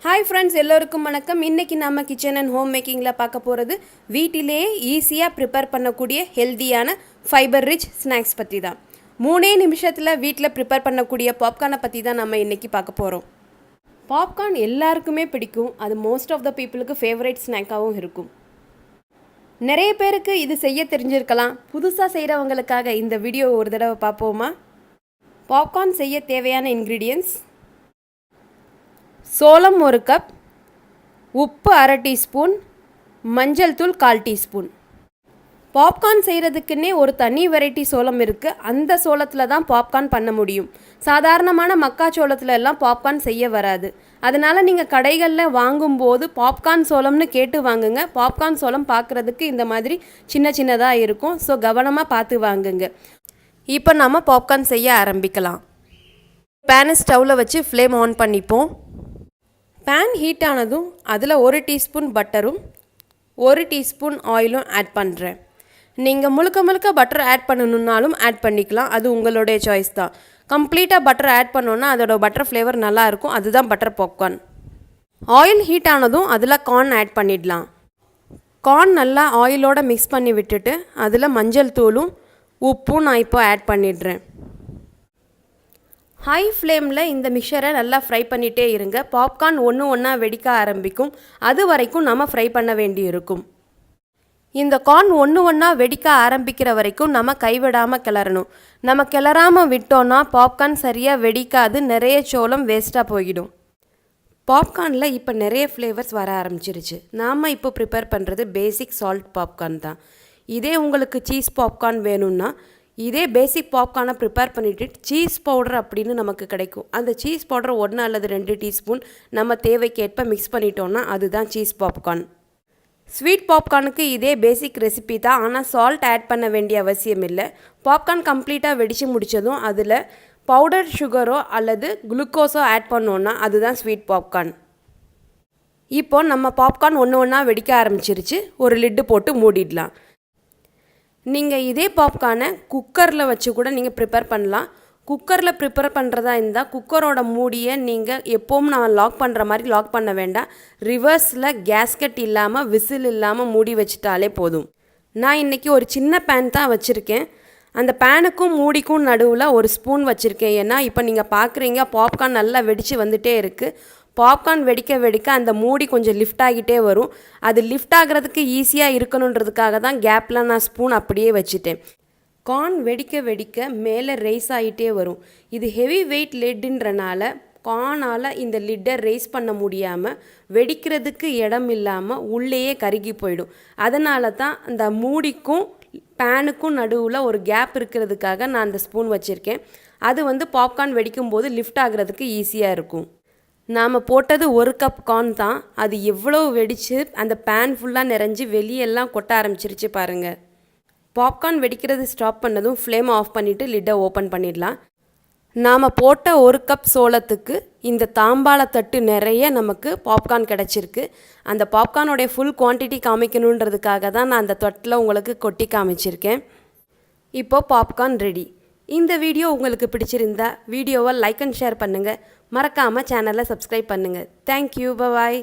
Hi friends, எல்லோருக்கும் வணக்கம். இன்னைக்கு நாம kitchen and home makingல பார்க்க போறது வீட்டிலேயே ஈஸியா prepare பண்ணக்கூடிய ஹெல்தியான fiber rich snacks பத்தி தான். 3 நிமிஷத்துல வீட்ல prepare பண்ணக்கூடிய பாப்கார்னை பத்தி தான் நாம இன்னைக்கு பார்க்க போறோம். பாப்கார்ன் எல்லாருக்குமே பிடிக்கும். அது most of the peopleக்கு favorite snack-ஆவும் இருக்கும். நிறைய பேருக்கு இது செய்ய தெரிஞ்சிருக்கலாம். புதுசா செய்றவங்களுக்காக இந்த வீடியோ ஒரு தடவை பாப்போமா? பாப்கார்ன் செய்ய தேவையான ingredients சோளம் 1 கப், உப்பு 1/2 டீஸ்பூன், மஞ்சள் தூள் 1/4 டீஸ்பூன். பாப்கார்ன் செய்கிறதுக்குன்னே ஒரு தனி வெரைட்டி சோளம் இருக்குது. அந்த சோளத்தில் தான் பாப்கார்ன் பண்ண முடியும். சாதாரணமான மக்காச்சோளத்தில் எல்லாம் பாப்கார்ன் செய்ய வராது. அதனால் நீங்கள் கடைகளில் வாங்கும்போது பாப்கார்ன் சோளம்னு கேட்டு வாங்குங்க. பாப்கார்ன் சோளம் பார்க்குறதுக்கு இந்த மாதிரி சின்ன சின்னதாக இருக்கும். ஸோ கவனமாக பார்த்து வாங்குங்க. இப்போ நம்ம பாப்கார்ன் செய்ய ஆரம்பிக்கலாம். பேனை ஸ்டவ்வில் வச்சு ஃப்ளேம் ஆன் பண்ணிப்போம். பேன் ஹீட் ஆனதும் அதில் 1 டீஸ்பூன் பட்டரும் 1 டீஸ்பூன் ஆயிலும் ஆட் பண்ணுறேன். நீங்கள் முழுக்க பட்டர் ஆட் பண்ணணுன்னாலும் ஆட் பண்ணிக்கலாம். அது உங்களுடைய சாய்ஸ் தான். கம்ப்ளீட்டாக பட்டர் ஆட் பண்ணோன்னா அதோட பட்டர் ஃப்ளேவர் நல்லாயிருக்கும். அதுதான் பட்டர் பாப்கார்ன். ஆயில் ஹீட் ஆனதும் அதில் கார்ன் ஆட் பண்ணிடலாம். கார்ன் நல்லா ஆயிலோடு மிக்ஸ் பண்ணி விட்டுட்டு அதில் மஞ்சள் தூளும் உப்பும் நான் இப்போ ஆட் பண்ணிடுறேன். ஹை ஃப்ளேமில் இந்த மிக்சரை நல்லா ஃப்ரை பண்ணிகிட்டே இருங்க. பாப்கார்ன் ஒன்றா வெடிக்க ஆரம்பிக்கும். அது வரைக்கும் நம்ம ஃப்ரை பண்ண வேண்டி இருக்கும். இந்த கார்ன் ஒன்றா வெடிக்க ஆரம்பிக்கிற வரைக்கும் நம்ம கைவிடாமல் கிளறணும். நம்ம கிளறாமல் விட்டோன்னா பாப்கார்ன் சரியாக வெடிக்காது. நிறைய சோளம் வேஸ்ட்டாக போயிடும். பாப்கார்னில் இப்போ நிறைய ஃப்ளேவர்ஸ் வர ஆரம்பிச்சிருச்சு. நாம் இப்போ ப்ரிப்பேர் பண்ணுறது பேசிக் சால்ட் பாப்கார்ன் தான். இதே உங்களுக்கு சீஸ் பாப்கார்ன் வேணும்னா இதே பேசிக் பாப்கார்னை ப்ரிப்பேர் பண்ணிவிட்டு சீஸ் பவுடர் அப்படின்னு நமக்கு கிடைக்கும். அந்த சீஸ் பவுடர் 1 அல்லது 2 டீஸ்பூன் நம்ம தேவைக்கேற்ப மிக்ஸ் பண்ணிட்டோன்னா அதுதான் சீஸ் பாப்கார்ன். ஸ்வீட் பாப்கார்னுக்கு இதே பேசிக் ரெசிபி தான். ஆனால் சால்ட் ஆட் பண்ண வேண்டிய அவசியம் இல்லை. பாப்கார்ன் கம்ப்ளீட்டாக வெடித்து முடித்ததும் அதில் பவுடர் சுகரோ அல்லது குளுக்கோஸோ ஆட் பண்ணோன்னா அதுதான் ஸ்வீட் பாப்கார்ன். இப்போ நம்ம பாப்கார்ன் ஒன்றா வெடிக்க ஆரம்பிச்சிருச்சு. ஒரு லிட்டு போட்டு மூடிடலாம். நீங்கள் இதே பாப்கார்னை குக்கரில் வச்சு கூட நீங்கள் ப்ரிப்பேர் பண்ணலாம். குக்கரில் ப்ரிப்பேர் பண்ணுறதா இருந்தால் குக்கரோட மூடியை நீங்கள் எப்போவும் நான் லாக் பண்ணுற மாதிரி லாக் பண்ண வேண்டாம். ரிவர்ஸில் கேஸ்கெட் இல்லாமல் விசில் இல்லாமல் மூடி வச்சுட்டாலே போதும். நான் இன்றைக்கி ஒரு சின்ன பேன் தான் வச்சுருக்கேன். அந்த பேனுக்கும் மூடிக்கும் நடுவில் ஒரு ஸ்பூன் வச்சுருக்கேன். ஏன்னா இப்போ நீங்கள் பார்க்குறீங்க பாப்கார்ன் நல்லா வெடித்து வந்துகிட்டே இருக்குது. பாப்கார்ன் வெடிக்க அந்த மூடி கொஞ்சம் லிஃப்ட் ஆகிட்டே வரும். அது லிஃப்ட் ஆகிறதுக்கு ஈஸியாக இருக்கணுன்றதுக்காக தான் கேப்பில் நான் ஸ்பூன் அப்படியே வச்சுட்டேன். கார்ன் வெடிக்க மேலே ரைஸ் ஆகிட்டே வரும். இது ஹெவி வெயிட் லிட்டுன்றனால கார்னால் இந்த லிட்டை ரைஸ் பண்ண முடியாமல் வெடிக்கிறதுக்கு இடம் இல்லாமல் உள்ளேயே கருகி போயிடும். அதனால தான் அந்த மூடிக்கும் பேனுக்கும் நடுவில் ஒரு கேப் இருக்கிறதுக்காக நான் அந்த ஸ்பூன் வச்சுருக்கேன். அது பாப்கார்ன் வெடிக்கும்போது லிஃப்ட் ஆகிறதுக்கு ஈஸியாக இருக்கும். நாம் போட்டது 1 கப் கார்ன் தான். அது எவ்வளோ வெடித்து அந்த பேன் ஃபுல்லாக நிறைஞ்சி வெளியெல்லாம் கொட்ட ஆரம்பிச்சிருச்சு பாருங்கள். பாப்கார்ன் வெடிக்கிறது ஸ்டாப் பண்ணதும் ஃப்ளேம் ஆஃப் பண்ணிவிட்டு லிட்டை ஓப்பன் பண்ணிடலாம். நாம் போட்ட 1 கப் சோளத்துக்கு இந்த தாம்பாளத்தட்டு நிறைய நமக்கு பாப்கார்ன் கிடச்சிருக்கு. அந்த பாப்கார்னோடைய ஃபுல் குவான்டிட்டி காமிக்கணுன்றதுக்காக தான் நான் அந்த தொட்டில் உங்களுக்கு கொட்டி காமிச்சிருக்கேன். இப்போது பாப்கார்ன் ரெடி. இந்த வீடியோ உங்களுக்கு பிடிச்சிருந்தா வீடியோவை லைக் அண்ட் ஷேர் பண்ணுங்கள். மறக்காமல் சேனலை சப்ஸ்கிரைப் பண்ணுங்கள். தேங்க்யூ. பாய்.